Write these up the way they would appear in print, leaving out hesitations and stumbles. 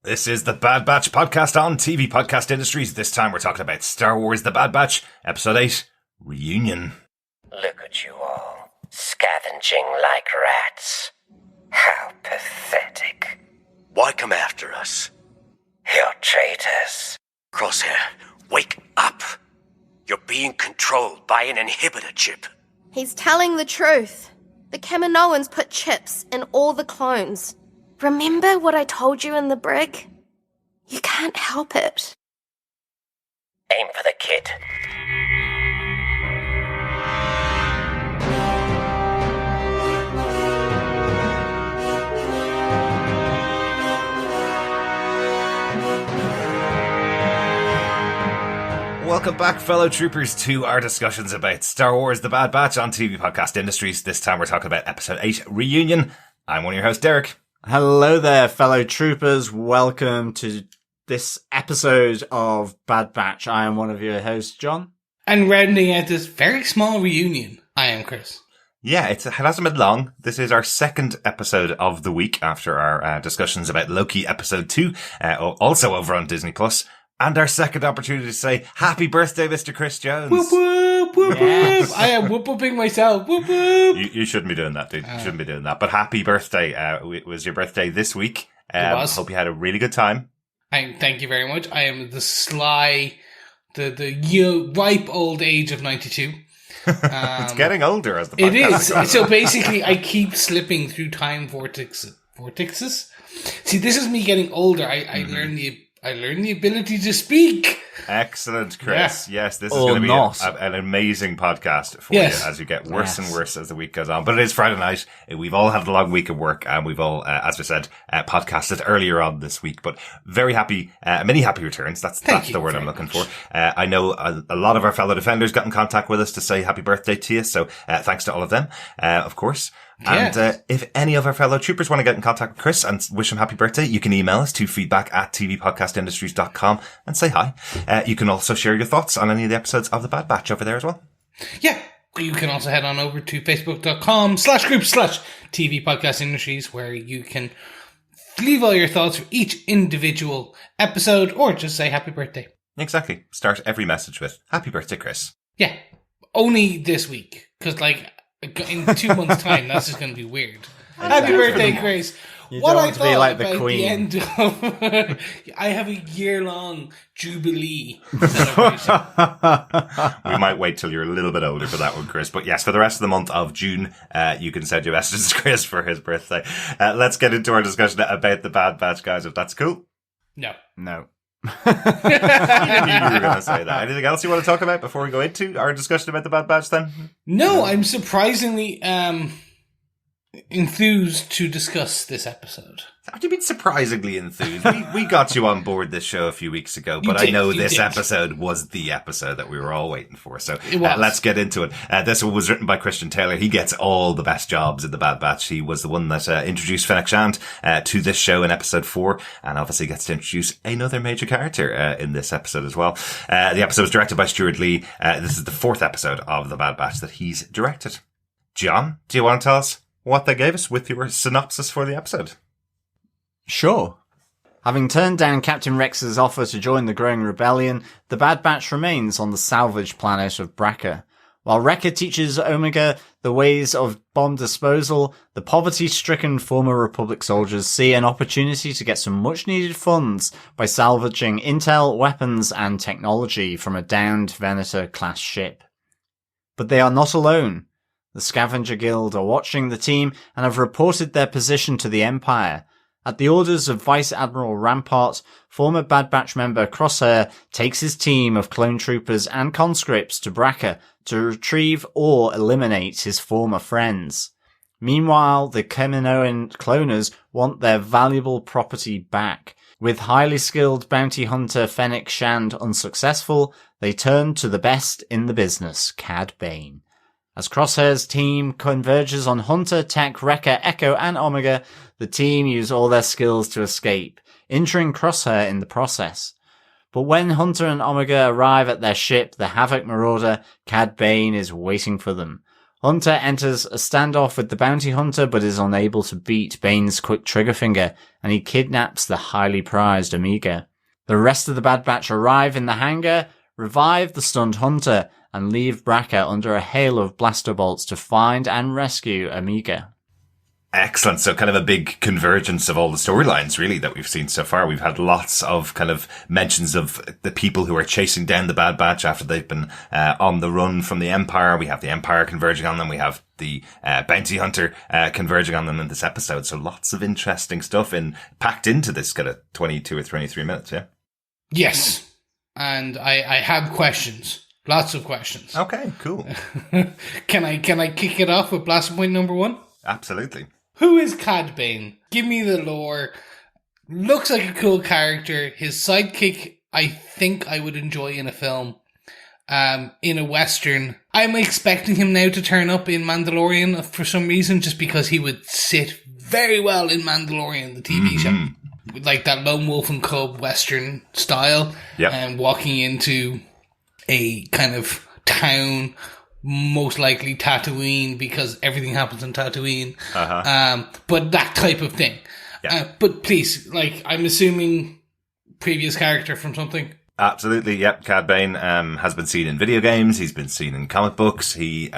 This is the Bad Batch podcast on TV Podcast Industries. This time we're talking about Star Wars The Bad Batch, Episode 8, Reunion. Look at you all, scavenging like rats. How pathetic. Why come after us? You're traitors. Crosshair, wake up. You're being controlled by an inhibitor chip. He's telling the truth. The Kaminoans put chips in all the clones. Remember what I told you in the brig? You can't help it. Aim for the kid. Welcome back, fellow troopers, to our discussions about Star Wars The Bad Batch on TV Podcast Industries. This time we're talking about Episode 8, Reunion. I'm one of your hosts, Derek. Hello there, fellow troopers. Welcome to this episode of Bad Batch. I am one of your hosts, John. And rounding out this very small reunion, I am Chris. Yeah, it hasn't been long. This is our second episode of the week after our discussions about Loki Episode 2, also over on Disney+. And our second opportunity to say, happy birthday, Mr. Chris Jones. Whoop, whoop, whoop, Yes. whoop. I am whoop-whooping myself. Whoop, whoop. You shouldn't be doing that, dude. You shouldn't be doing that. But happy birthday. It was your birthday this week. It was. Hope you had a really good time. Thank you very much. I am the sly, ripe old age of 92. It's getting older as the It podcast is. goes So on. basically, I keep slipping through time vortexes. See, this is me getting older. I learn the ability to speak. Excellent, Chris. Yeah. Yes, this is Or going to be not. an amazing podcast for Yes. you as you get worse Yes. and worse as the week goes on. But it is Friday night. We've all had a long week of work and we've all, as we said, podcasted earlier on this week. But very happy, many happy returns. That's Thank you the word I'm very looking much. for. I know a lot of our fellow defenders got in contact with us to say happy birthday to you. So thanks to all of them, of course. Yes. And if any of our fellow troopers want to get in contact with Chris and wish him happy birthday, you can email us to feedback@tvpodcastindustries.com and say hi. You can also share your thoughts on any of the episodes of The Bad Batch over there as well. Yeah. You can also head on over to facebook.com/group/TV Podcast Industries, where you can leave all your thoughts for each individual episode or just say happy birthday. Exactly. Start every message with happy birthday, Chris. Yeah. Only this week. Because, in 2 months' time, that's just going to be weird. Happy birthday, Chris. You What don't I want to be thought like the about Queen. the end of... I have a year-long Jubilee celebration. We might wait till you're a little bit older for that one, Chris. But yes, for the rest of the month of June, you can send your messages to Chris for his birthday. Let's get into our discussion about The Bad Batch, guys, if that's cool. No. No. I knew you were going to say that. Anything else you want to talk about before we go into our discussion about The Bad Batch then? No, I'm surprisingly enthused to discuss this episode. Have you been surprisingly enthused? We got you on board this show a few weeks ago, but You I know did, you this did. episode was the episode that we were all waiting for. So It was. let's get into it. This one was written by Christian Taylor. He gets all the best jobs in The Bad Batch. He was the one that introduced Fennec Shand to this show in episode 4, and obviously gets to introduce another major character in this episode as well. The episode was directed by Stuart Lee. This is the 4th episode of The Bad Batch that he's directed. John, do you want to tell us what they gave us with your synopsis for the episode? Sure. Having turned down Captain Rex's offer to join the growing rebellion, the Bad Batch remains on the salvage planet of Bracca. While Wrecker teaches Omega the ways of bomb disposal, the poverty-stricken former Republic soldiers see an opportunity to get some much-needed funds by salvaging intel, weapons, and technology from a downed Venator-class ship. But they are not alone. The Scavenger Guild are watching the team and have reported their position to the Empire. At the orders of Vice Admiral Rampart, former Bad Batch member Crosshair takes his team of clone troopers and conscripts to Bracca to retrieve or eliminate his former friends. Meanwhile, the Kaminoan cloners want their valuable property back. With highly skilled bounty hunter Fennec Shand unsuccessful, they turn to the best in the business, Cad Bane. As Crosshair's team converges on Hunter, Tech, Wrecker, Echo, and Omega, the team use all their skills to escape, injuring Crosshair in the process. But when Hunter and Omega arrive at their ship, the Havoc Marauder, Cad Bane is waiting for them. Hunter enters a standoff with the bounty hunter, but is unable to beat Bane's quick trigger finger, and he kidnaps the highly prized Omega. The rest of the Bad Batch arrive in the hangar, revive the stunned Hunter, and leave Bracca under a hail of blaster bolts to find and rescue Omega. Excellent. So kind of a big convergence of all the storylines, really, that we've seen so far. We've had lots of kind of mentions of the people who are chasing down the Bad Batch after they've been on the run from the Empire. We have the Empire converging on them. We have the bounty hunter converging on them in this episode. So lots of interesting stuff packed into this kind of 22 or 23 minutes, yeah? Yes. And I have questions. Lots of questions. Okay, cool. Can I kick it off with blast point number 1? Absolutely. Who is Cad Bane? Give me the lore. Looks like a cool character. His sidekick, I think I would enjoy in a film. In a Western. I'm expecting him now to turn up in Mandalorian for some reason, just because he would sit very well in Mandalorian, the TV show. Like that lone wolf and cub Western style. Yep. And walking into a kind of town, most likely Tatooine, because everything happens in Tatooine. But that type of thing. Yeah. But please, like, I'm assuming previous character from something. Absolutely, yep. Cad Bane has been seen in video games. He's been seen in comic books. He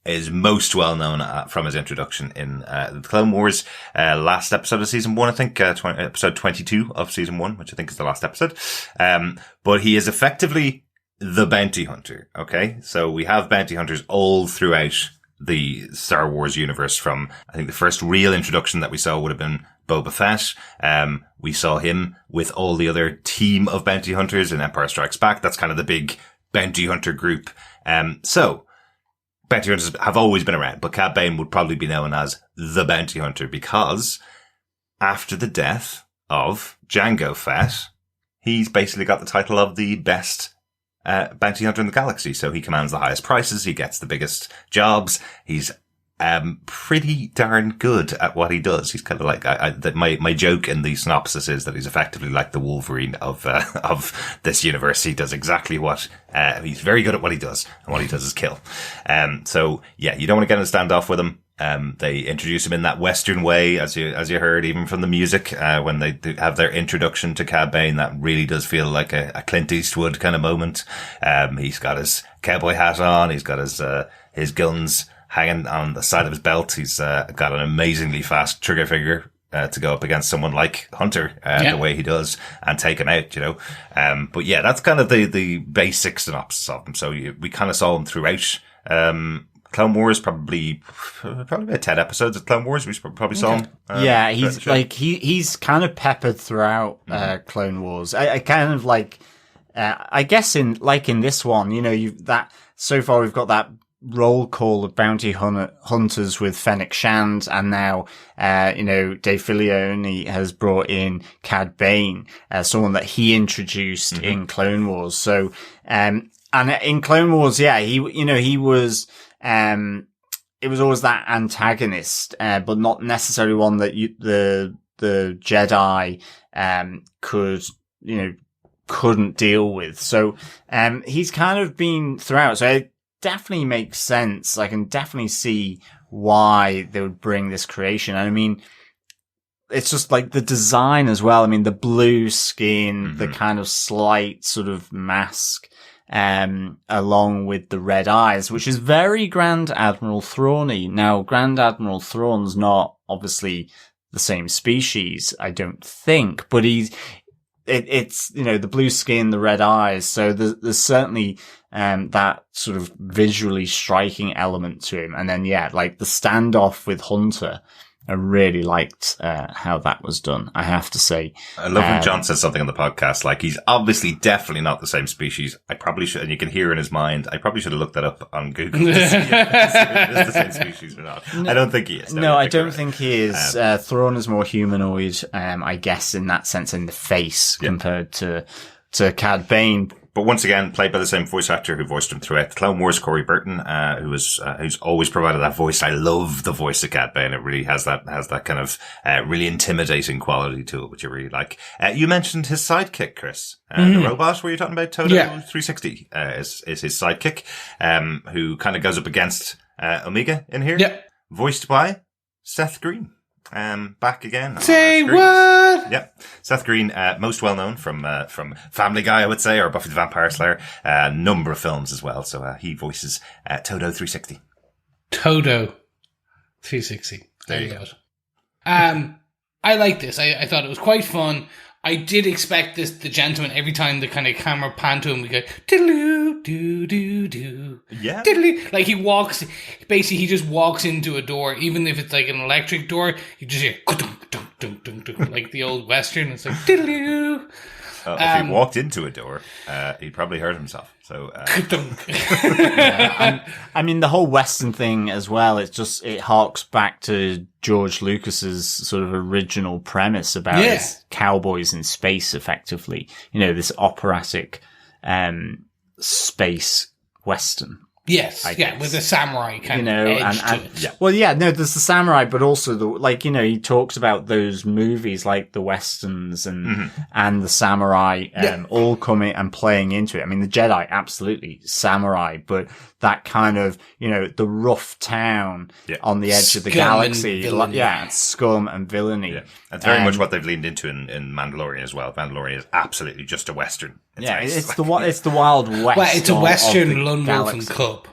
is most well known from his introduction in the Clone Wars, last episode of season 1, I think, episode 22 of season 1, which I think is the last episode. But he is effectively the bounty hunter, okay? So we have bounty hunters all throughout the Star Wars universe from, I think the first real introduction that we saw would have been Boba Fett. We saw him with all the other team of bounty hunters in Empire Strikes Back. That's kind of the big bounty hunter group. So bounty hunters have always been around, but Cad Bane would probably be known as the bounty hunter because after the death of Jango Fett, he's basically got the title of the best bounty hunter in the galaxy. So he commands the highest prices. He gets the biggest jobs. He's pretty darn good at what he does. He's kind of like, my joke in the synopsis is that he's effectively like the Wolverine of this universe. He does exactly what, he's very good at what he does, and what he does is kill. So yeah, you don't want to get in a standoff with him. They introduce him in that Western way, as you heard, even from the music, when they have their introduction to Cad Bane, that really does feel like a Clint Eastwood kind of moment. He's got his cowboy hat on, he's got his guns hanging on the side of his belt. He's got an amazingly fast trigger finger to go up against someone like Hunter, the way he does, and take him out, you know. But yeah, that's kind of the basic synopsis of him. So we kind of saw him throughout Clone Wars, probably about 10 episodes of Clone Wars. We probably saw him. Yeah, he's like he's kind of peppered throughout Clone Wars. I kind of like, I guess in this one, you know, so far we've got that roll call of bounty hunters with Fennec Shand, and now, you know, Dave Filoni has brought in Cad Bane, someone that he introduced in Clone Wars. So, and in Clone Wars, yeah, he was, it was always that antagonist, but not necessarily one that the Jedi, couldn't deal with. So, he's kind of been throughout. So it definitely makes sense. I can definitely see why they would bring this creation. I mean, it's just like the design as well. I mean, the blue skin, the kind of slight sort of mask, along with the red eyes, which is very Grand Admiral Thrawn-y. Now, Grand Admiral Thrawn's not obviously the same species, I don't think, but it's, you know, the blue skin, the red eyes. So there's certainly, that sort of visually striking element to him. And then, yeah, like the standoff with Hunter, I really liked how that was done, I have to say. I love when John says something on the podcast, like he's obviously definitely not the same species. I probably should, and you can hear in his mind, I probably should have looked that up on Google to see if it is the same species or not. No, I don't think he is. No, I don't think he is. Thrawn is more humanoid, I guess, in that sense, in the face compared to Cad Bane. But once again, played by the same voice actor who voiced him throughout the Clone Wars, Corey Burton, who's always provided that voice. I love the voice of Cad Bane. It really has that kind of, really intimidating quality to it, which I really like. You mentioned his sidekick, Chris. The robot, were you talking about? Toto 360, is his sidekick, who kind of goes up against, Omega in here. Yeah. Voiced by Seth Green. Back again. Say what? Yep. Seth Green, most well known from Family Guy, I would say, or Buffy the Vampire Slayer. A number of films as well. So, he voices, Toto 360. Toto 360. There you go. I like this. I thought it was quite fun. I did expect the gentleman, every time the kind of camera pan to him, we go, diddle doo doo doo. Yeah. Diddle. Like he just walks into a door, even if it's like an electric door, you just hear, dunk, dunk, dunk, dunk, like the old Western. It's like, diddle doo. If he walked into a door, he'd probably hurt himself. So, I mean, the whole Western thing as well, it harks back to George Lucas's sort of original premise about his cowboys in space, effectively. You know, this operatic, space Western. Yes, with the samurai kind of edge to it. Yeah. Well, there's the samurai, but also he talks about those movies like the Westerns and the samurai, all coming and playing into it. I mean, the Jedi, absolutely samurai, but that kind of, the rough town on the edge of the galaxy. Scum and villainy. Yeah. That's very much what they've leaned into in Mandalorian as well. Mandalorian is absolutely just a Western. It's the Wild West. Well, it's a Western Lone Wolf and Cub.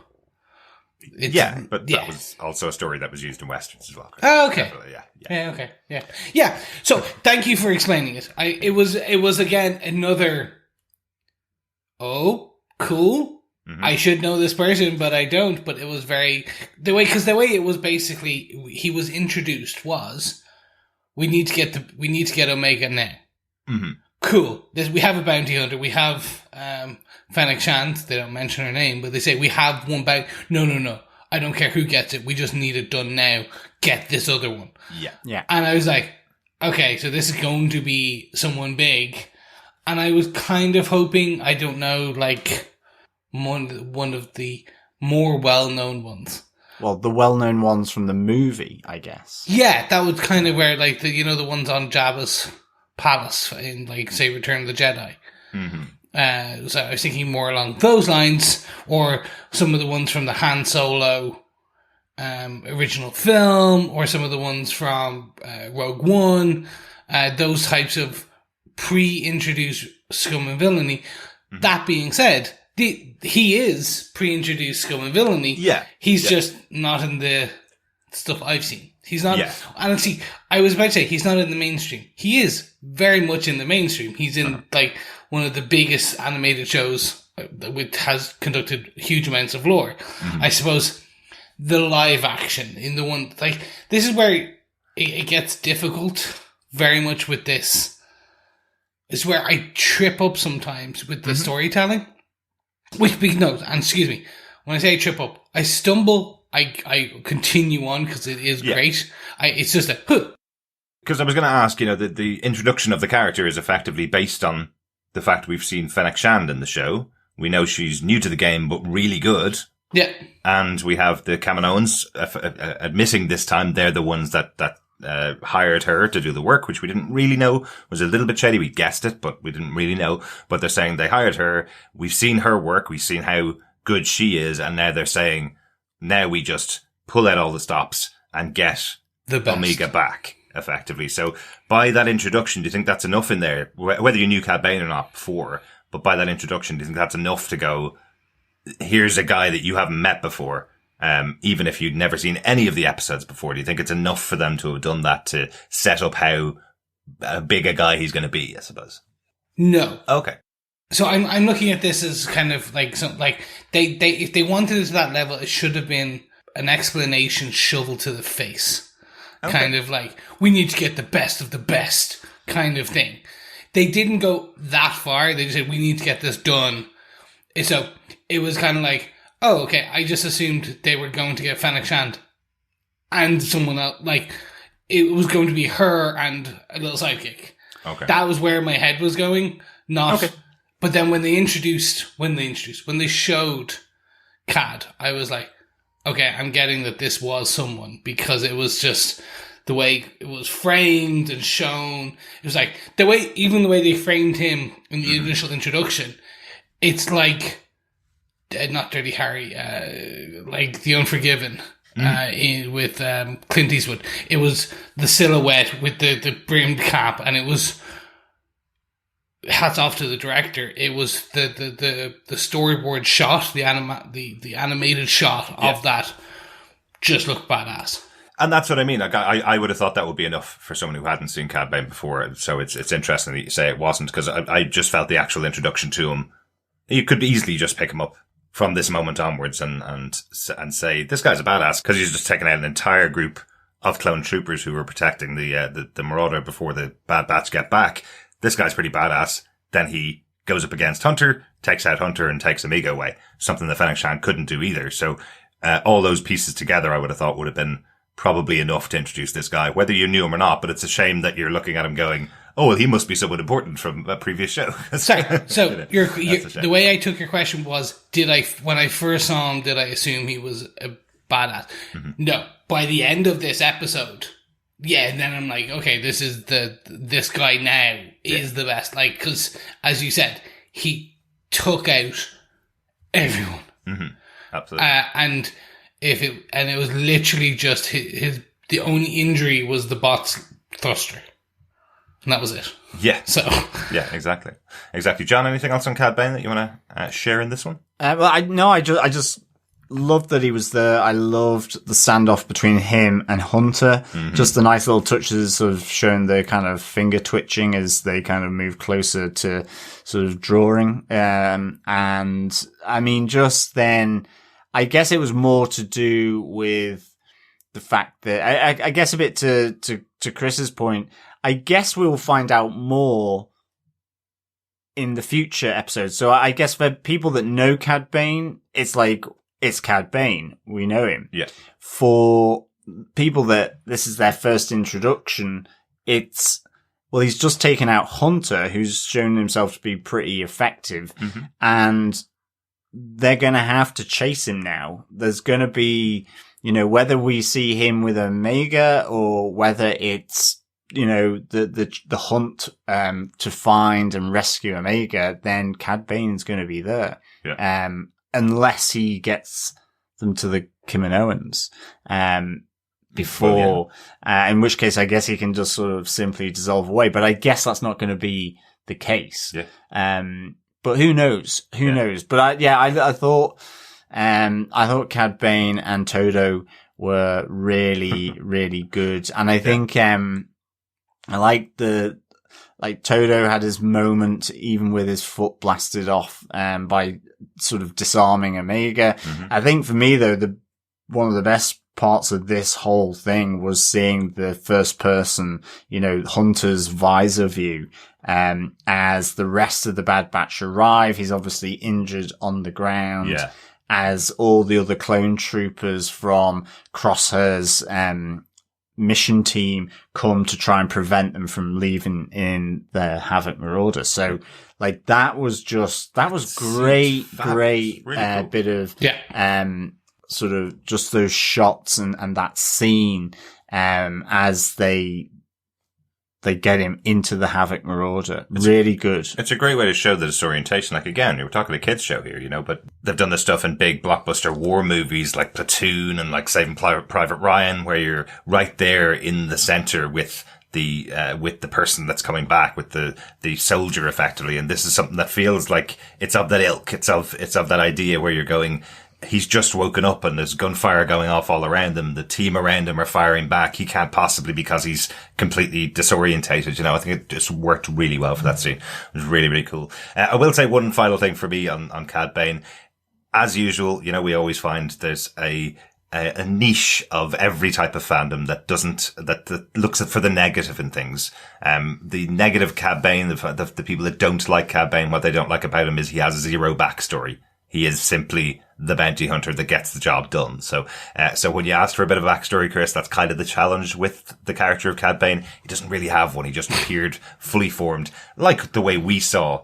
But that was also a story that was used in Westerns as well. Oh, okay. Yeah. So, thank you for explaining it. It was again another, cool. Mm-hmm. I should know this person, but I don't. But it was the way it was basically, he was introduced was, we need to get Omega now. Mm-hmm. Cool. We have a bounty hunter. We have Fennec Shand. They don't mention her name, but they say we have one bounty. No. I don't care who gets it. We just need it done now. Get this other one. Yeah. And I was like, okay, so this is going to be someone big. And I was kind of hoping, I don't know, like one of the more well-known ones. Well, the well-known ones from the movie, I guess. Yeah, that was kind of where, like, the ones on Jabba's palace in, like, say, Return of the Jedi. Mm-hmm. So I was thinking more along those lines, or some of the ones from the Han Solo original film, or some of the ones from Rogue One, those types of pre-introduced scum and villainy. Mm-hmm. That being said, he is pre-introduced scum and villainy. Yeah. He's just not in the stuff I've seen. He's not, and see, I was about to say, he's not in the mainstream. He is very much in the mainstream. He's in, like, one of the biggest animated shows which has conducted huge amounts of lore. Mm-hmm. I suppose the live action in the one, like, this is where it gets difficult very much with this. It's where I trip up sometimes with the storytelling. Excuse me, when I say trip up, I stumble. I continue on because it is great. It's just because I was going to ask, the introduction of the character is effectively based on the fact we've seen Fennec Shand in the show. We know she's new to the game, but really good. Yeah. And we have the Kaminoans admitting this time they're the ones that hired her to do the work, which we didn't really know was a little bit shady. We guessed it, but we didn't really know. But they're saying they hired her. We've seen her work. We've seen how good she is. And now they're saying, now we just pull out all the stops and get the best. Omega back, effectively. So by that introduction, do you think that's enough in there? Whether you knew Cad Bane or not before, but by that introduction, do you think that's enough to go, here's a guy that you haven't met before, even if you'd never seen any of the episodes before? Do you think it's enough for them to have done that to set up how big a guy he's going to be, I suppose? No. Okay. So I'm looking at this as kind of like they if they wanted it to that level, it should have been an explanation shovel to the face, kind of like we need to get the best of the best kind of thing. They didn't go that far. They just said we need to get this done. So it was kind of like, oh, okay. I just assumed they were going to get Fennec Shand and someone else. Like it was going to be her and a little sidekick. Okay, that was where my head was going. Not. Okay. But then when they showed Cad, I was like, okay, I'm getting that this was someone, because it was just the way it was framed and shown. It was like even the way they framed him in the initial introduction. It's like not Dirty Harry, like The Unforgiven. With Clint Eastwood, it was the silhouette with the brimmed cap, and it was hats off to the director. It was the storyboard shot, the animated shot of that just looked badass. And that's what I mean. Like, I would have thought that would be enough for someone who hadn't seen Cad Bane before. So it's interesting that you say it wasn't, because I just felt the actual introduction to him, you could easily just pick him up from this moment onwards and say, this guy's a badass, because he's just taken out an entire group of clone troopers who were protecting the Marauder before the Bad Batch get back. This guy's pretty badass. Then he goes up against Hunter, takes out Hunter, and takes Amiga away. Something that Fennec Shand couldn't do either. So, all those pieces together, I would have thought would have been probably enough to introduce this guy, whether you knew him or not. But it's a shame that you're looking at him going, oh, well, he must be someone important from a previous show. Sorry. So the way I took your question was, when I first saw him, did I assume he was a badass? Mm-hmm. No. By the end of this episode, and then I'm like, okay, this guy now is the best. Like, because as you said, he took out everyone. Mm-hmm. Absolutely. And it was literally just the only injury was the bot's thruster. And that was it. Yeah. So. Yeah, exactly. John, anything else on Cad Bane that you want to share in this one? I just loved that he was there. I loved the standoff between him and Hunter. Mm-hmm. Just the nice little touches of showing the kind of finger twitching as they kind of move closer to sort of drawing. And I mean, just then, I guess it was more to do with the fact that I guess a bit to Chris's point, I guess we'll find out more in the future episodes. So I guess for people that know Cad Bane, it's like, it's Cad Bane. We know him. Yeah. For people that this is their first introduction, it's, well, he's just taken out Hunter, who's shown himself to be pretty effective. Mm-hmm. And they're going to have to chase him now. There's going to be, whether we see him with Omega or whether it's, the hunt, to find and rescue Omega, then Cad Bane's going to be there. Yeah. Unless he gets them to the Kaminoans, before, in which case I guess he can just sort of simply dissolve away. But I guess that's not going to be the case. Yeah. But who knows? Who knows? But I thought Cad Bane and Todo were really, really good. And I think, I like Todo had his moment even with his foot blasted off, by sort of disarming Omega. Mm-hmm. I think for me though, one of the best parts of this whole thing was seeing the first person, Hunter's visor view, as the rest of the Bad Batch arrive. He's obviously injured on the ground. Yeah. As all the other clone troopers from Crosshair's, mission team come to try and prevent them from leaving in the Havoc Marauder. So, that was great, really cool. Bit of, sort of just those shots and that scene, as they get him into the Havoc Marauder. Really good. It's a great way to show the disorientation. Like, again, we're talking a kids show here, but they've done this stuff in big blockbuster war movies like Platoon and like Saving Private Ryan, where you're right there in the center with the person that's coming back, with the soldier effectively. And this is something that feels like it's of that ilk. It's of that idea where you're going, he's just woken up and there's gunfire going off all around him. The team around him are firing back. He can't possibly, because he's completely disorientated. I think it just worked really well for that scene. It was really, really cool. I will say one final thing for me on Cad Bane. As usual, we always find there's a niche of every type of fandom that looks for the negative in things. The negative Cad Bane, the people that don't like Cad Bane, what they don't like about him is he has zero backstory. He is simply the bounty hunter that gets the job done. So when you asked for a bit of backstory, Chris, that's kind of the challenge with the character of Cad Bane. He doesn't really have one. He just appeared fully formed, like the way we saw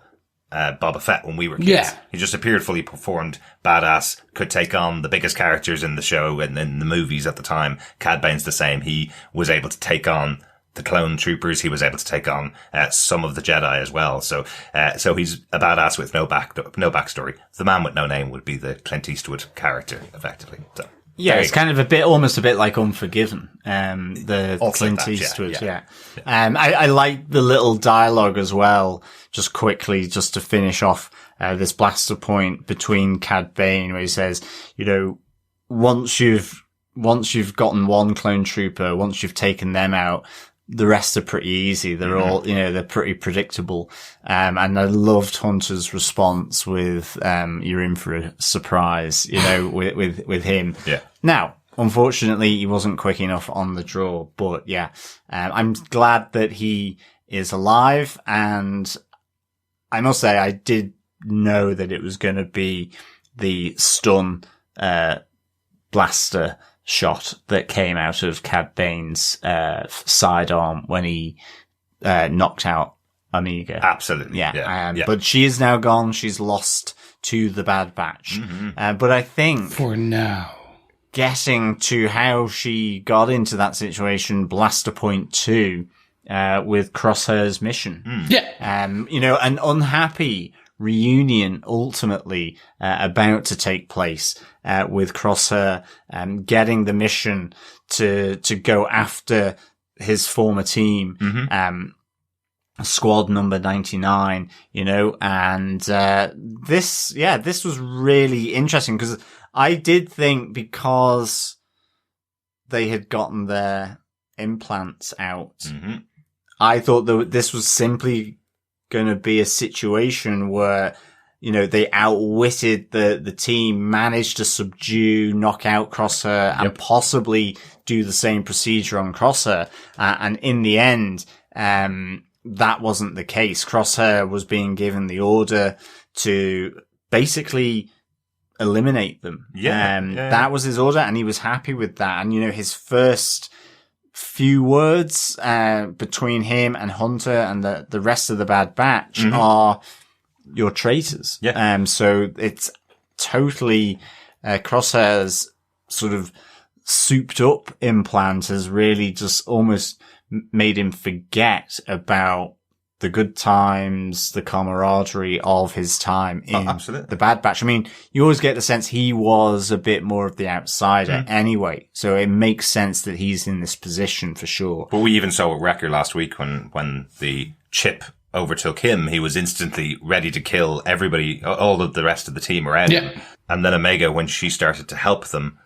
Boba Fett when we were kids. Yeah. He just appeared fully formed, badass, could take on the biggest characters in the show and in the movies at the time. Cad Bane's the same. He was able to take on the clone troopers. He was able to take on some of the Jedi as well. So he's a badass with no backstory. The man with no name would be the Clint Eastwood character, effectively. So, yeah, it's kind of almost a bit like Unforgiven. The Clint Eastwood, yeah. I like the little dialogue as well. Just quickly, just to finish off this blaster point between Cad Bane, where he says, once you've gotten one clone trooper, once you've taken them out, the rest are pretty easy. They're all, they're pretty predictable. And I loved Hunter's response with, you're in for a surprise, with him. Yeah. Now, unfortunately, he wasn't quick enough on the draw, but yeah, I'm glad that he is alive. And I must say, I did know that it was going to be the stun, blaster shot that came out of Cad Bane's sidearm when he knocked out Omega. Absolutely. Yeah. But she is now gone. She's lost to the Bad Batch. But I think for now, getting to how she got into that situation, Blaster Point 2, with Crosshair's mission. An unhappy reunion ultimately about to take place with Crosshair getting the mission to go after his former team, squad number 99, and this was really interesting because I did think, because they had gotten their implants out, I thought that this was simply going to be a situation where, they outwitted the team, managed to subdue, knock out Crosshair, and possibly do the same procedure on Crosshair. And in the end, that wasn't the case. Crosshair was being given the order to basically eliminate them. That was his order, and he was happy with that. And, his first few words between him and Hunter and the rest of the Bad Batch are, "You're traitors." So it's totally Crosshair's sort of souped up implant has really just almost made him forget about the good times, the camaraderie of his time in the Bad Batch. I mean, you always get the sense he was a bit more of the outsider anyway, so it makes sense that he's in this position for sure. But we even saw with Wrecker last week when the chip overtook him, he was instantly ready to kill everybody, all of the rest of the team around him. And then Omega, when she started to help them,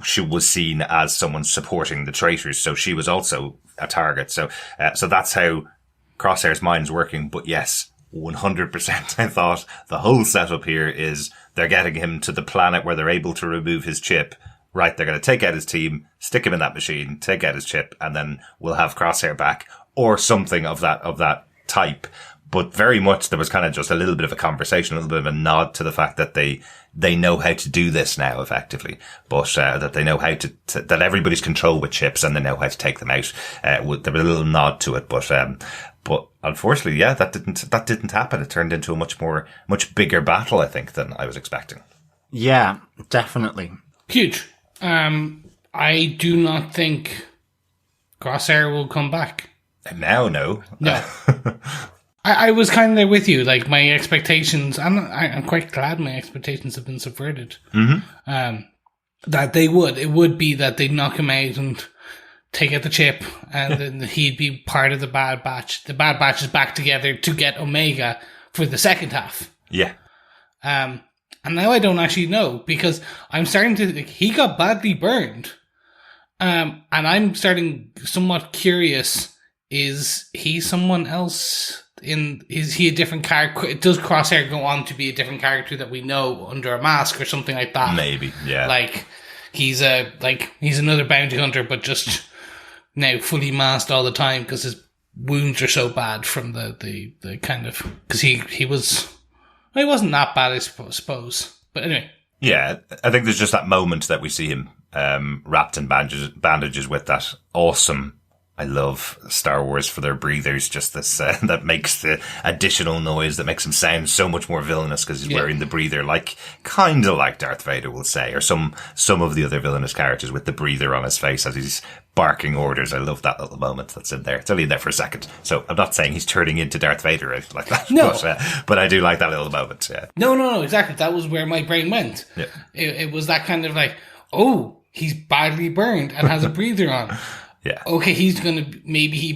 she was seen as someone supporting the traitors, so she was also a target. So that's how Crosshair's mind's working. But yes, 100% I thought the whole setup here is they're getting him to the planet where they're able to remove his chip. Right, they're going to take out his team, stick him in that machine, take out his chip, and then we'll have Crosshair back, or something of that type. But very much there was kind of just a little bit of a conversation, a little bit of a nod to the fact that they know how to do this now effectively, but that they know how to that everybody's controlled with chips and they know how to take them out. There was a little nod to it, but unfortunately, that didn't happen. It turned into a much bigger battle, I think, than I was expecting. Yeah, definitely. Huge. I do not think Crosshair will come back. Now, no. I was kind of there with you. Like, my expectations, I'm quite glad my expectations have been subverted. That they would. It would be that they'd knock him out and take out the chip, and then he'd be part of the Bad Batch. The Bad Batch is back together to get Omega for the second half. Yeah. And now I don't actually know, because I'm starting to think he got badly burned. And I'm starting somewhat curious, is he someone else? Is he a different character? Does Crosshair go on to be a different character that we know under a mask or something like that? Maybe, yeah. Like he's another bounty hunter, but just now fully masked all the time because his wounds are so bad from the kind of, because he wasn't that bad, I suppose. But anyway. Yeah, I think there's just that moment that we see him wrapped in bandages with that awesome I love Star Wars for their breathers, just this, that makes the additional noise that makes him sound so much more villainous because he's wearing the breather, kind of like Darth Vader will say, or some of the other villainous characters with the breather on his face as he's barking orders. I love that little moment that's in there. It's only in there for a second. So I'm not saying he's turning into Darth Vader out like that. No. But I do like that little moment. Yeah. No, exactly. That was where my brain went. Yeah. It was that kind of like, oh, he's badly burned and has a breather on. Yeah. Okay, maybe he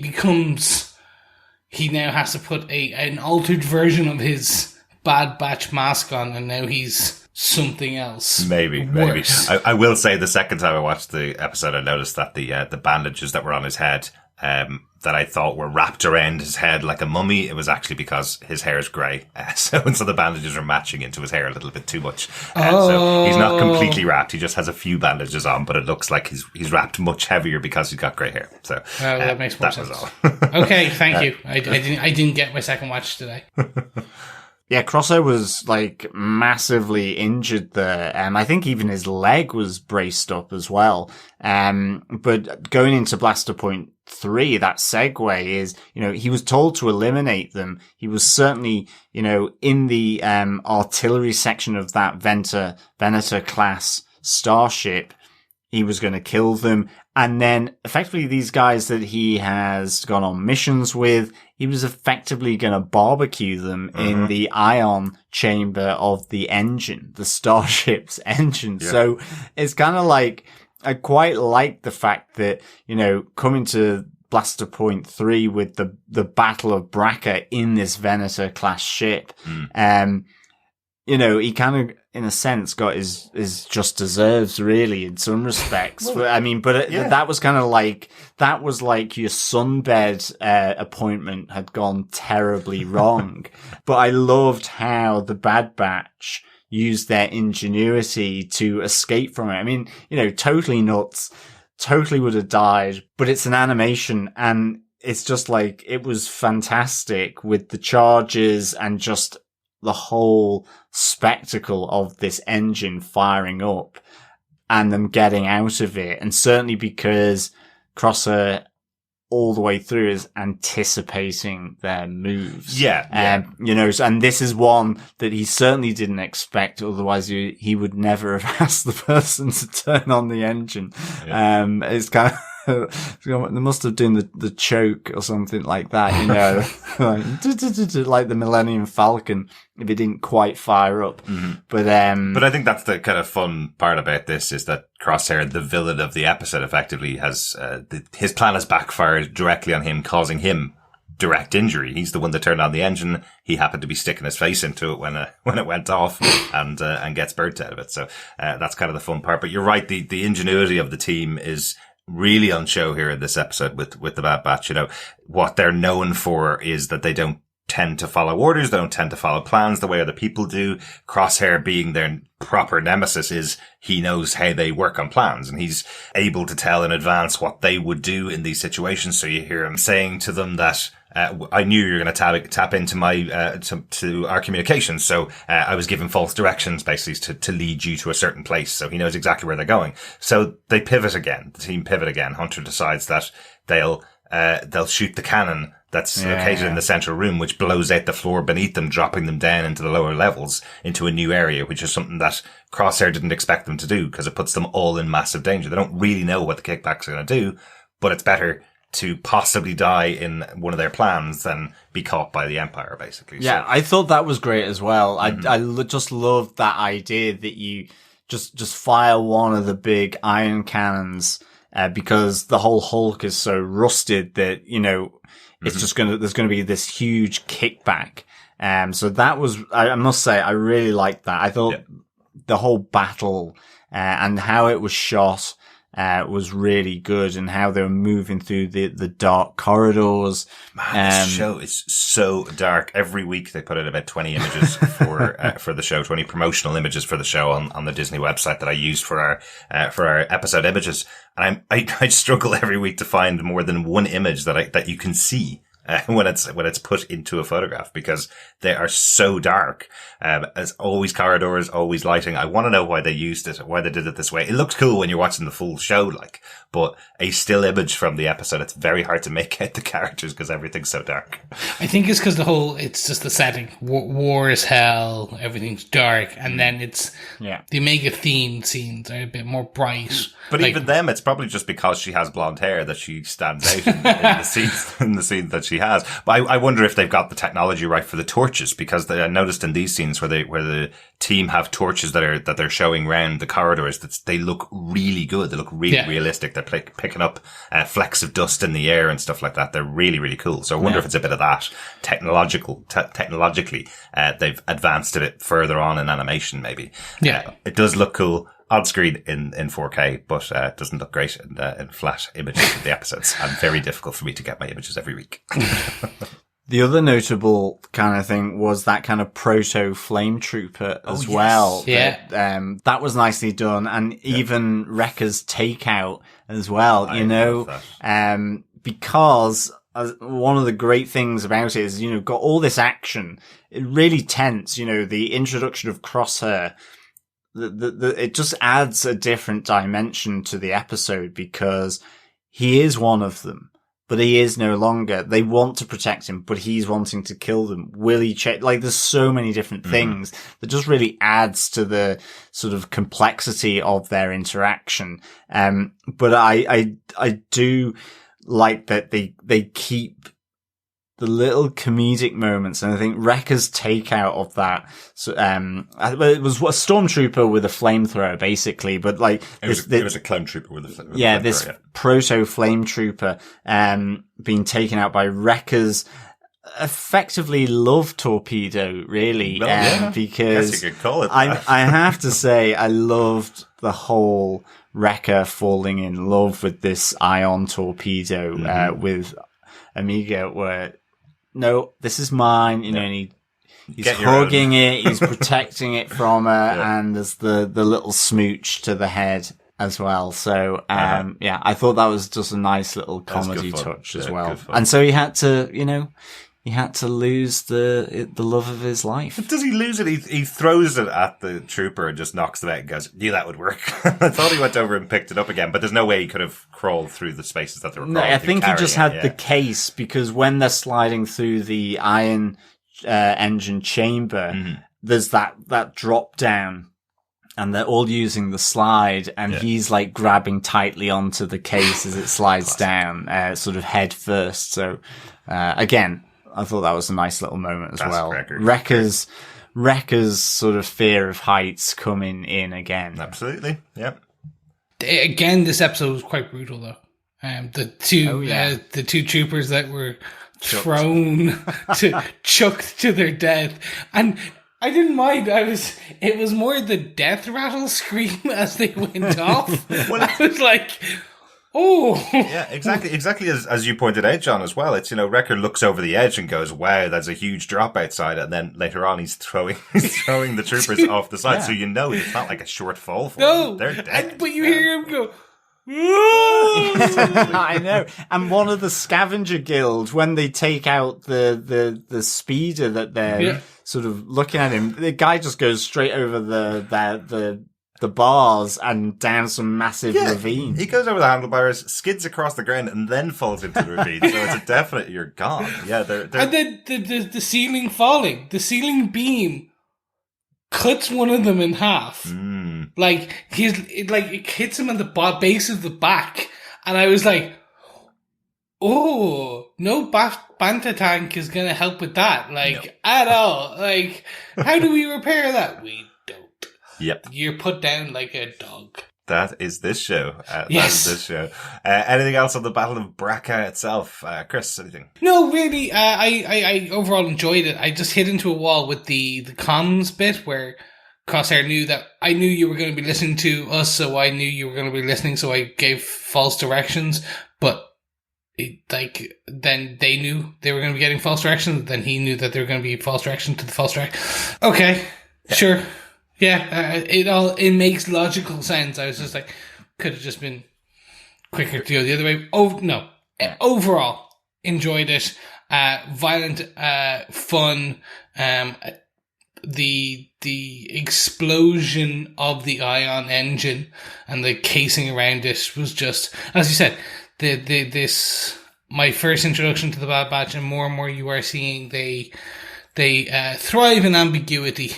now has to put an altered version of his Bad Batch mask on, and now he's something else. Maybe. I will say the second time I watched the episode, I noticed that the bandages that were on his head, that I thought were wrapped around his head like a mummy, it was actually because his hair is grey. So the bandages are matching into his hair a little bit too much. So he's not completely wrapped. He just has a few bandages on, but it looks like he's wrapped much heavier because he's got grey hair. So that makes more sense. Was all. Okay, thank you. I didn't get my second watch today. Yeah, Crosso was massively injured there. I think even his leg was braced up as well. But going into Blaster Point 3, that segue is, he was told to eliminate them. He was certainly, in the artillery section of that Venator class starship. He was going to kill them. And then effectively these guys that he has gone on missions with, he was effectively going to barbecue them in the ion chamber of the engine, the starship's engine. Yeah. So it's kind of I quite like the fact that, coming to Blaster Point 3 with the Battle of Bracca in this Venator class ship, he kind of, in a sense, got his just deserves, really, in some respects. Well, that was kind of that was like your sunbed appointment had gone terribly wrong. But I loved how the Bad Batch used their ingenuity to escape from it. Totally nuts, totally would have died, but it's an animation and it's just it was fantastic with the charges and just the whole spectacle of this engine firing up and them getting out of it. And certainly because Crosser all the way through is anticipating their moves. Yeah. And this is one that he certainly didn't expect. Otherwise he would never have asked the person to turn on the engine. Yeah. It's kind of, they must have done the choke or something like that, like the Millennium Falcon if it didn't quite fire up. Mm-hmm. But I think that's the kind of fun part about this is that Crosshair, the villain of the episode, effectively has his plan has backfired directly on him, causing him direct injury. He's the one that turned on the engine. He happened to be sticking his face into it when it went off and gets burnt out of it. So that's kind of the fun part. But you're right, the ingenuity of the team is really on show here in this episode with the Bad Batch. What they're known for is that they don't tend to follow orders. They don't tend to follow plans the way other people do. Crosshair, being their proper nemesis, is he knows how they work on plans and he's able to tell in advance what they would do in these situations. So you hear him saying to them that, I knew you were going to tap into my, to our communications. So, I was given false directions basically to lead you to a certain place. So he knows exactly where they're going. So they pivot again. The team pivot again. Hunter decides that they'll shoot the cannon that's located in the central room, which blows out the floor beneath them, dropping them down into the lower levels into a new area, which is something that Crosshair didn't expect them to do because it puts them all in massive danger. They don't really know what the kickbacks are going to do, but it's better to possibly die in one of their plans than be caught by the Empire, basically. Yeah, so I thought that was great as well. Mm-hmm. I just loved that idea that you just fire one of the big iron cannons, because the whole Hulk is so rusted that, it's just there's gonna be this huge kickback. So that was, I must say, I really liked that. I thought the whole battle, and how it was shot, was really good, and how they were moving through the dark corridors. Man, this show is so dark. Every week they put out about 20 images for the show, 20 promotional images for the show on the Disney website that I used for our episode images. And I struggle every week to find more than one image that you can see. when it's put into a photograph, because they are so dark. As always corridors, always lighting. I want to know why they used it, why they did it this way. It looks cool when you're watching the full show, but a still image from the episode, it's very hard to make out the characters because everything's so dark. I think it's because it's just the setting. War is hell, everything's dark, and then the Omega themed scenes are a bit more bright. But even them, it's probably just because she has blonde hair that she stands out in the scenes that she has. But I wonder if they've got the technology right for the torches, because I noticed in these scenes where the team have torches that they're showing around the corridors, that they look really good. They look really realistic. They're picking up flecks of dust in the air and stuff like that. They're really, really cool. So I wonder if it's a bit of that technologically. They've advanced a bit further on in animation, maybe. Yeah, it does look cool on screen in 4K, but it doesn't look great in flat images of the episodes. And very difficult for me to get my images every week. The other notable kind of thing was that kind of proto flame trooper as well. Yeah. That was nicely done. And even Wrecker's takeout as well, because one of the great things about it is, got all this action. It really tense, the introduction of Crosshair. It just adds a different dimension to the episode, because he is one of them, but he is no longer. They want to protect him, but he's wanting to kill them. Will he check? There's so many different things that just really adds to the sort of complexity of their interaction. But I do like that they keep the little comedic moments, and I think Wrecker's takeout of that. So, it was a stormtrooper with a flamethrower, basically, but it was a clone trooper with a flamethrower. Yeah, this proto flame trooper, being taken out by Wrecker's effectively love torpedo, really, because yes, you could call it I have to say, I loved the whole Wrecker falling in love with this ion torpedo, with Omega, where, no, this is mine, and he's hugging it, he's protecting it from her, and there's the little smooch to the head as well. So, I thought that was just a nice little comedy touch as well. And so he had to, he had to lose the love of his life. But does he lose it? He throws it at the trooper and just knocks it out and goes, knew that would work. I thought he went over and picked it up again, but there's no way he could have crawled through the spaces that they were crawling. No, I think he just had the case, because when they're sliding through the iron engine chamber, there's that drop down, and they're all using the slide, and he's grabbing tightly onto the case as it slides down, sort of head first. So, again, I thought that was a nice little moment as well. Wrecker's sort of fear of heights coming in again. Absolutely. Yep. Again, this episode was quite brutal, though. The two troopers that were thrown chucked to their death, and I didn't mind. It was more the death rattle scream as they went off. I was like, oh. Yeah, exactly as you pointed out, John, as well. It's, Wrecker looks over the edge and goes, wow, there's a huge drop outside. And then later on, he's throwing the troopers off the side. So it's not like a short fall for them. They're dead. But you hear him go, I know. And one of the scavenger guild, when they take out the speeder that they're sort of looking at him, the guy just goes straight over the bars and down some massive ravine. He goes over the handlebars, skids across the ground, and then falls into the ravine. So it's a definite you're gone. Yeah, they're and then the ceiling falling, the ceiling beam cuts one of them in half. It hits him on the base of the back, and I was like, oh, no Banta tank is gonna help with that, at all. How do we repair that? We don't. Yep. You're put down like a dog. That is this show. Yes. That is this show. Anything else on the Battle of Bracca itself? Chris, anything? No, really. I overall enjoyed it. I just hit into a wall with the comms bit where Crosshair knew that I knew you were going to be listening to us, so I knew you were going to be listening, so I gave false directions. But then they knew they were going to be getting false directions. Then he knew that they were going to be false direction to the false direction. Okay, sure. Yeah, it makes logical sense. I was just like, could have just been quicker to go the other way. Oh, no. Overall, enjoyed it. violent, fun. The explosion of the ion engine and the casing around it was just, as you said, this my first introduction to the Bad Batch, and more you are seeing they thrive in ambiguity.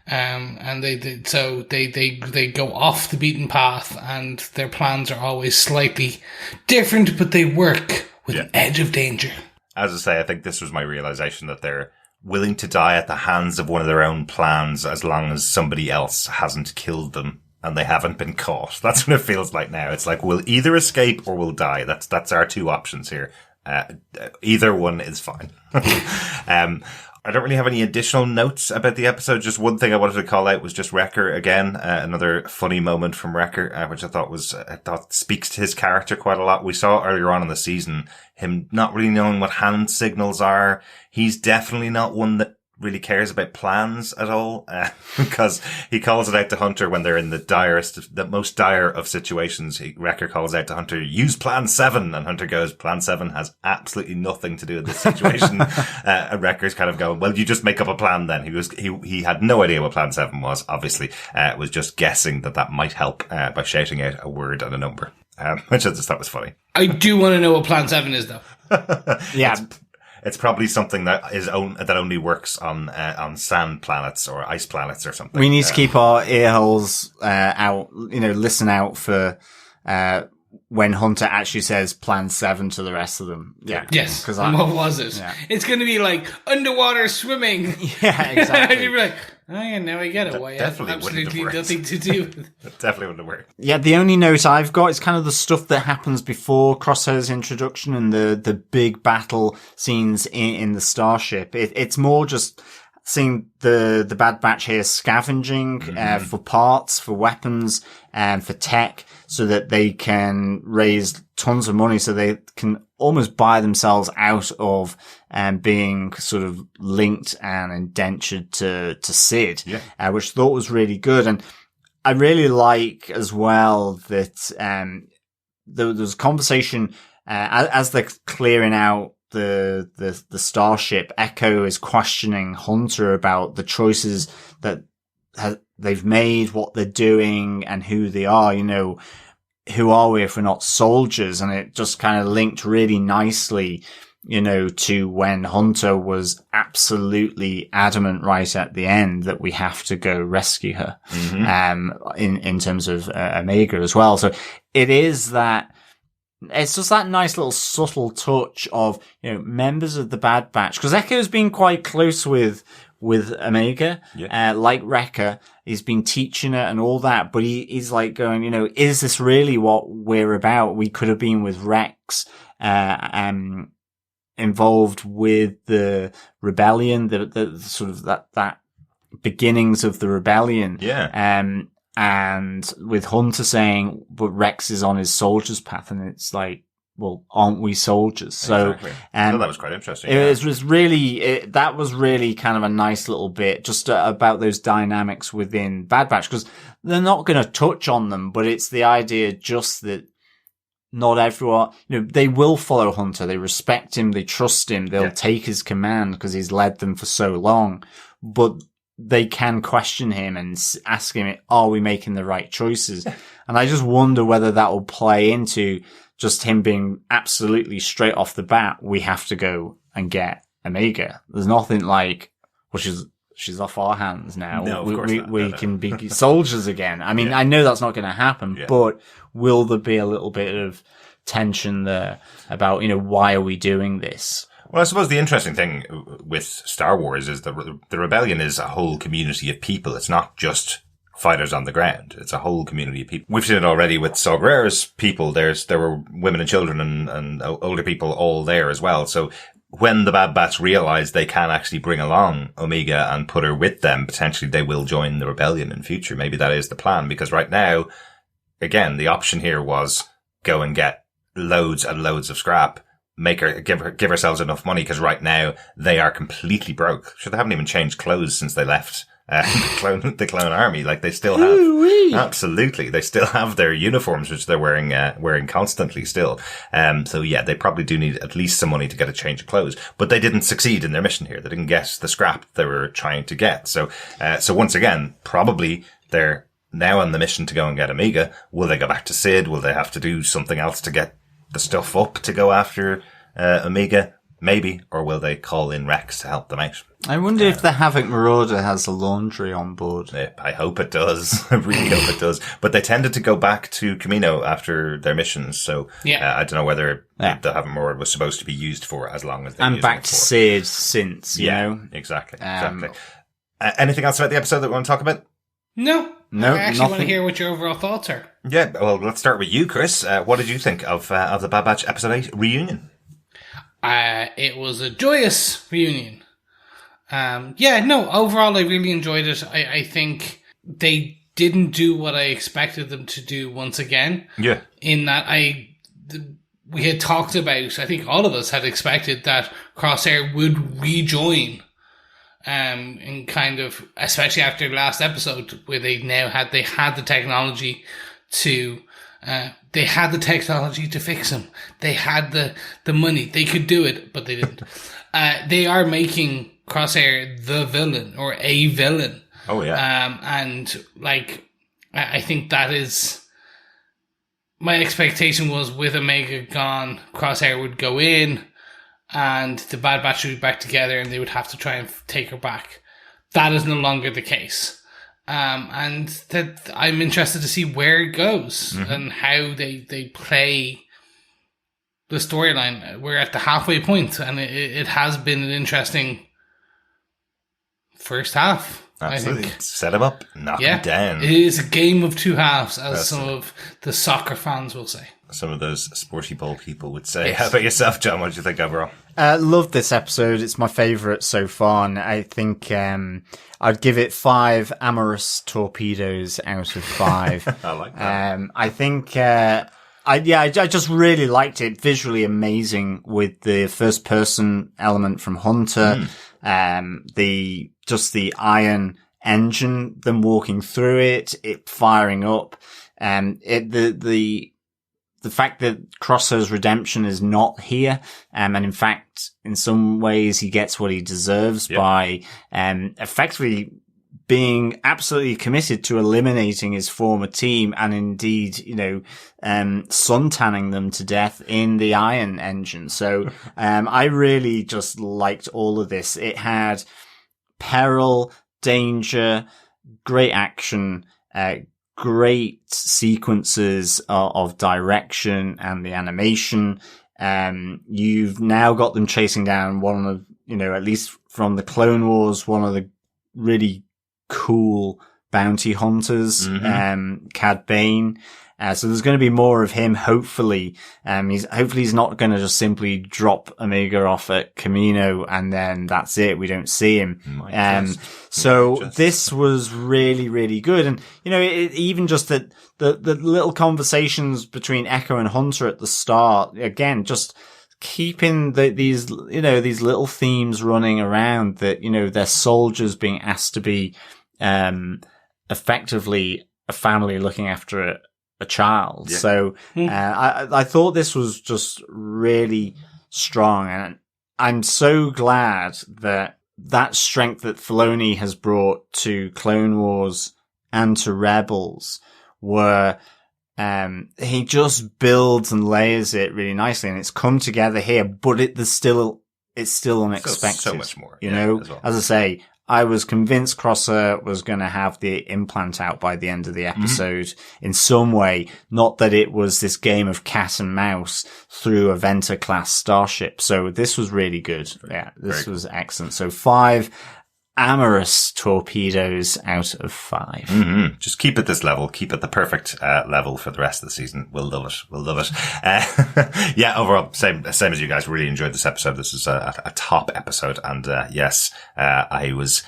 And they go off the beaten path, and their plans are always slightly different, but they work with an edge of danger. As I say, I think this was my realization that they're willing to die at the hands of one of their own plans as long as somebody else hasn't killed them and they haven't been caught. That's what it feels like now. It's like, we'll either escape or we'll die. That's our two options here. Either one is fine. I don't really have any additional notes about the episode. Just one thing I wanted to call out was just Wrecker again. Another funny moment from Wrecker, which I thought speaks to his character quite a lot. We saw earlier on in the season him not really knowing what hand signals are. He's definitely not one that really cares about plans at all, because he calls it out to Hunter when they're in the most dire of situations. Wrecker calls out to Hunter, use plan 7, and Hunter goes, plan 7 has absolutely nothing to do with this situation. And Wrecker's kind of going, well, you just make up a plan then. He had no idea what plan 7 was, obviously, was just guessing that might help, by shouting out a word and a number, which I just thought was funny. I do want to know what plan 7 is, though. Yeah. It's probably something that that only works on sand planets or ice planets or something. We need to keep our ear holes out, listen out for when Hunter actually says plan 7 to the rest of them. Yeah. Yes. What was it? Yeah. It's going to be like underwater swimming. Yeah, exactly. And you'd be like, oh yeah, now I get it. Why absolutely nothing to do with it. Definitely wouldn't have worked. Yeah, the only note I've got is kind of the stuff that happens before Crosshair's introduction and the big battle scenes in the starship. It's more just seeing the Bad Batch here scavenging for parts, for weapons, and for tech, so that they can raise tons of money, so they can almost buy themselves out of being sort of linked and indentured to Sid, which I thought was really good. And I really like as well that there was a conversation as they're clearing out the starship. Echo is questioning Hunter about the choices that they've made, what they're doing, and who they are. Who are we if we're not soldiers? And it just kind of linked really nicely, to when Hunter was absolutely adamant right at the end that we have to go rescue her, in terms of Omega as well. So it is that. It's just that nice little subtle touch of, members of the Bad Batch. Because Echo's been quite close with Omega, like Wrecker. He's been teaching her and all that, but he's like going, is this really what we're about? We could have been with Rex, involved with the rebellion, the sort of that beginnings of the rebellion. Yeah. And with Hunter saying, but Rex is on his soldier's path, and it's like, well, aren't we soldiers? So, exactly. I thought that was quite interesting. It was really, that was really kind of a nice little bit just about those dynamics within Bad Batch, because they're not going to touch on them, but it's the idea just that not everyone, they will follow Hunter. They respect him. They trust him. They'll take his command because he's led them for so long, but they can question him and ask him, are we making the right choices? And I just wonder whether that will play into just him being absolutely straight off the bat, we have to go and get Omega. There's nothing like, well, she's off our hands now. No, of course not. We can be soldiers again. I mean, I know that's not going to happen, but will there be a little bit of tension there about, why are we doing this? Well, I suppose the interesting thing with Star Wars is the rebellion is a whole community of people. It's not just fighters on the ground. It's a whole community of people. We've seen it already with Saw Gerrera's people. There were women and children and older people all there as well. So when the Bad Batch realize they can actually bring along Omega and put her with them, potentially they will join the rebellion in future. Maybe that is the plan, because right now, again, the option here was go and get loads and loads of scrap. give ourselves enough money, because right now they are completely broke. Sure, they haven't even changed clothes since they left the clone army. Like, they still have, absolutely, they still have their uniforms, which they're wearing constantly still. So yeah, they probably do need at least some money to get a change of clothes, but they didn't succeed in their mission here. They didn't get the scrap they were trying to get. So once again, probably they're now on the mission to go and get Omega. Will they go back to Sid? Will they have to do something else to get the stuff up to go after Omega? Maybe. Or will they call in Rex to help them out? I wonder if the Havoc Marauder has a laundry on board. I hope it does. I really hope it does. But they tended to go back to Camino after their missions, so I don't know whether the Havoc Marauder was supposed to be used for as long as they and back to Sid since, you know. Exactly. Anything else about the episode that we want to talk about? No. No, I actually want to hear what your overall thoughts are. Yeah, well, let's start with you, Chris. What did you think of the Bad Batch Episode 8 reunion? It was a joyous reunion. Overall I really enjoyed it. I think they didn't do what I expected them to do once again. Yeah. In that we had talked about, I think all of us had expected that Crosshair would rejoin. And kind of, especially after the last episode, where they had the technology to, fix him. They had the money. They could do it, but they didn't. They are making Crosshair the villain, or a villain. Oh yeah. And like, I think that is, my expectation was, with Omega gone, Crosshair would go in, and the Bad Batch would be back together, and they would have to try and take her back. That is no longer the case. And that I'm interested to see where it goes and how they play the storyline. We're at the halfway point, and it has been an interesting first half. Absolutely. I think. Set him up, knock him down. It is a game of two halves, as some of the soccer fans will say. Some of those sporty ball people would say. Yes. How about yourself, John? What did you think overall? Loved this episode. It's my favourite so far, and I think I'd give it 5 amorous torpedoes out of 5. I like that. I think I just really liked it. Visually amazing with the first person element from Hunter. The iron engine, them walking through it firing up, the fact that Crosshair's redemption is not here, and in fact, in some ways, he gets what he deserves by effectively being absolutely committed to eliminating his former team, and indeed, suntanning them to death in the iron engine. So, I really just liked all of this. It had peril, danger, great action, great sequences of direction and the animation. You've now got them chasing down one of, at least from the Clone Wars, one of the really cool bounty hunters, Cad Bane. So there's going to be more of him, hopefully. He's not going to just simply drop Omega off at Camino and then that's it. We don't see him. This was really, really good. And, even just the little conversations between Echo and Hunter at the start, again, just keeping these little themes running around that, their soldiers being asked to be, effectively a family looking after a child. Yeah. So, I thought this was just really strong, and I'm so glad that strength that Filoni has brought to Clone Wars and to Rebels, where he just builds and layers it really nicely, and it's come together here, but it's still unexpected. So much more, as well. As I say, I was convinced Crosser was going to have the implant out by the end of the episode in some way. Not that it was this game of cat and mouse through a Venta-class starship. So this was really good. This was excellent. So 5 amorous torpedoes out of 5. Just keep it this level. Keep it the perfect level for the rest of the season. We'll love it. Overall, same as you guys. Really enjoyed this episode. This is a top episode, and yes, I was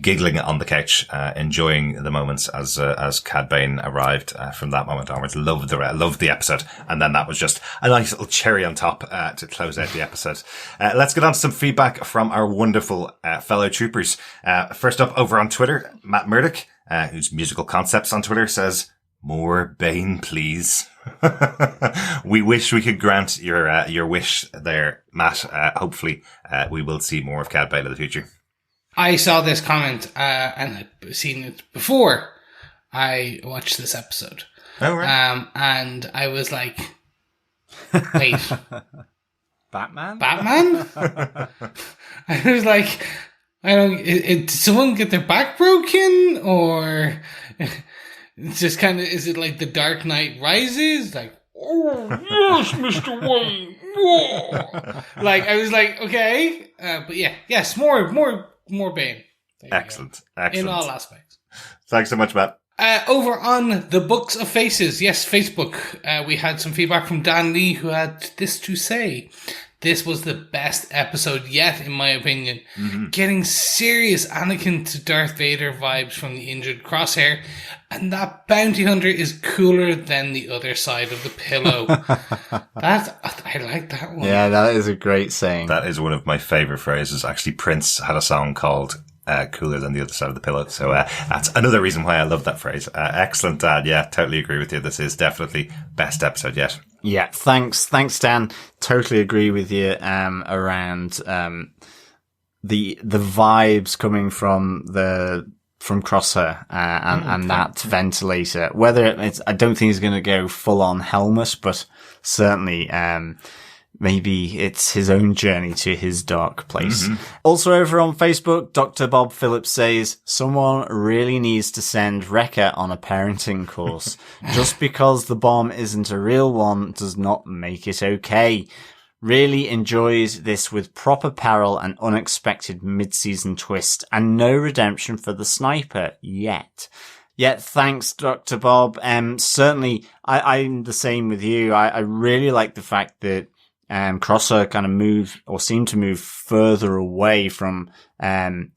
giggling on the couch, enjoying the moments as Cad Bane arrived, from that moment onwards. Loved the episode. And then that was just a nice little cherry on top, to close out the episode. Let's get on to some feedback from our wonderful, fellow troopers. First up over on Twitter, Matt Murdoch, whose musical concepts on Twitter says, "More Bane, please." We wish we could grant your wish there, Matt. Hopefully, we will see more of Cad Bane in the future. I saw this comment, and I'd seen it before I watched this episode. Oh, right. And I was like, wait. Batman? I was like, did someone get their back broken? Or it's just kind of, is it like The Dark Knight Rises? Like, oh, yes, Mr. Wayne. Whoa. Like, I was like, okay. But yeah, yes, more Bane. Excellent. In all aspects. Thanks so much, Matt. Over on the Books of Faces, yes, Facebook, we had some feedback from Dan Lee, who had this to say. This was the best episode yet, in my opinion. Mm-hmm. Getting serious Anakin to Darth Vader vibes from the injured Crosshair. And that bounty hunter is cooler than the other side of the pillow. I like that one. Yeah, that is a great saying. That is one of my favorite phrases. Actually, Prince had a song called cooler than the other side of the pillow. So that's another reason why I love that phrase. Excellent, Dad. Yeah, totally agree with you. This is definitely best episode yet. Yeah, thanks, Dan. Totally agree with you around the vibes coming from Crosshair and that ventilator. Whether it's, I don't think he's going to go full on helmet, but certainly maybe it's his own journey to his dark place. Mm-hmm. Also over on Facebook, Dr. Bob Phillips says, someone really needs to send Wrecker on a parenting course. Just because the bomb isn't a real one does not make it okay. Really enjoys this with proper peril and unexpected mid-season twist, and no redemption for the sniper yet. Yet, thanks, Dr. Bob. Certainly, I'm the same with you. I really like the fact that Crosser kind of seemed to move further away from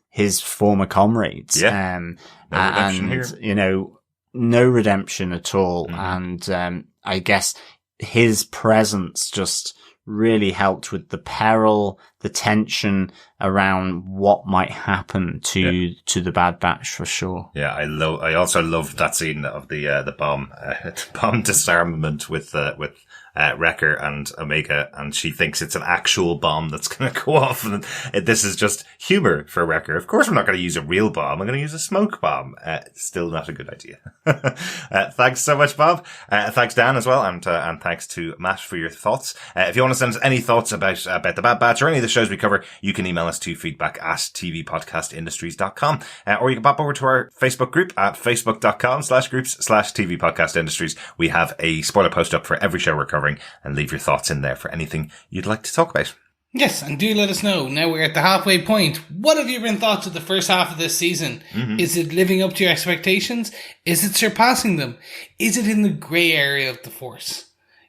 his former comrades. Yeah. No redemption here. No redemption at all. Mm-hmm. And I guess his presence just really helped with the peril, the tension around what might happen to the Bad Batch for sure. Yeah, I also loved that scene of the bomb disarmament with Wrecker and Omega, and she thinks it's an actual bomb that's going to go off, and this is just humor for Wrecker. Of course, we're not going to use a real bomb. I'm going to use a smoke bomb. Still not a good idea. Thanks so much, Bob. Thanks, Dan, as well, and thanks to Matt for your thoughts. If you want to send us any thoughts about the Bad Batch or any of the shows we cover, you can email us to feedback@tvpodcastindustries.com, or you can pop over to our Facebook group at facebook.com/groups/tvpodcastindustries. We have a spoiler post up for every show we're covering, and leave your thoughts in there for anything you'd like to talk about. Yes, and do let us know. Now we're at the halfway point. What have your thoughts of the first half of this season? Mm-hmm. Is it living up to your expectations? Is it surpassing them? Is it in the grey area of the Force?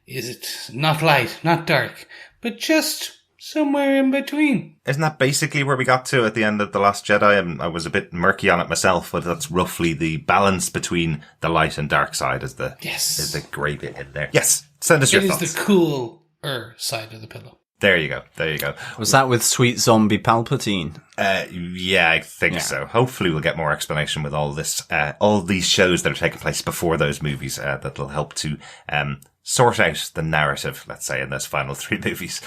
Is it not light, not dark, but just somewhere in between? Isn't that basically where we got to at the end of The Last Jedi? I was a bit murky on it myself, but that's roughly the balance between the light and dark side is the grey bit in there. Yes, send us your thoughts. It is the cooler side of the pillow. There you go. Was that with Sweet Zombie Palpatine? Yeah, I think so. Hopefully we'll get more explanation with all these shows that are taking place before those movies, that'll help to, sort out the narrative, let's say, in those final 3 movies.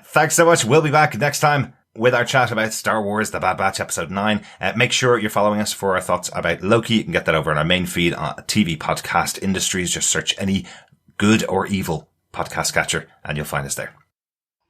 Thanks so much. We'll be back next time with our chat about Star Wars, The Bad Batch, Episode 9. Make sure you're following us for our thoughts about Loki. You can get that over on our main feed on TV Podcast Industries. Just search any good or evil podcast catcher and you'll find us there.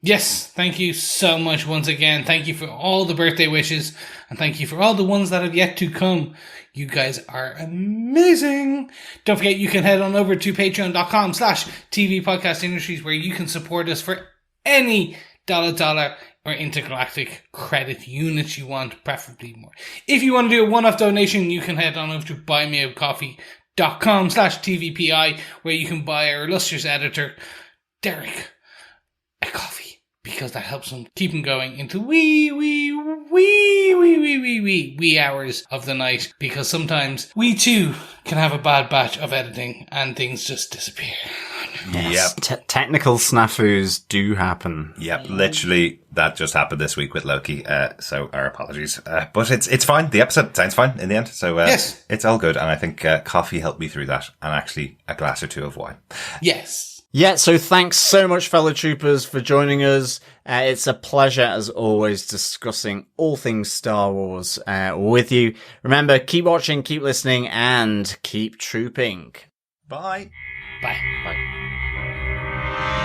Yes, thank you so much once again. Thank you for all the birthday wishes, and thank you for all the ones that have yet to come. You guys are amazing. Don't forget, you can head on over to patreon.com/TV Podcast Industries, where you can support us for any dollar or intergalactic credit units you want, preferably more. If you want to do a one-off donation, you can head on over to buymeacoffee.com/TVPI, where you can buy our illustrious editor, Derek, a coffee. because that helps them keep them going into wee hours of the night, because sometimes we too can have a bad batch of editing and things just disappear. Yes. Technical snafus do happen. Yep, literally that just happened this week with Loki, so our apologies. But it's fine. The episode sounds fine in the end, so yes. It's all good, and I think coffee helped me through that, and actually a glass or two of wine. Yes. Yeah, so thanks so much, fellow troopers, for joining us. It's a pleasure, as always, discussing all things Star Wars with you. Remember, keep watching, keep listening, and keep trooping. Bye. Bye. Bye.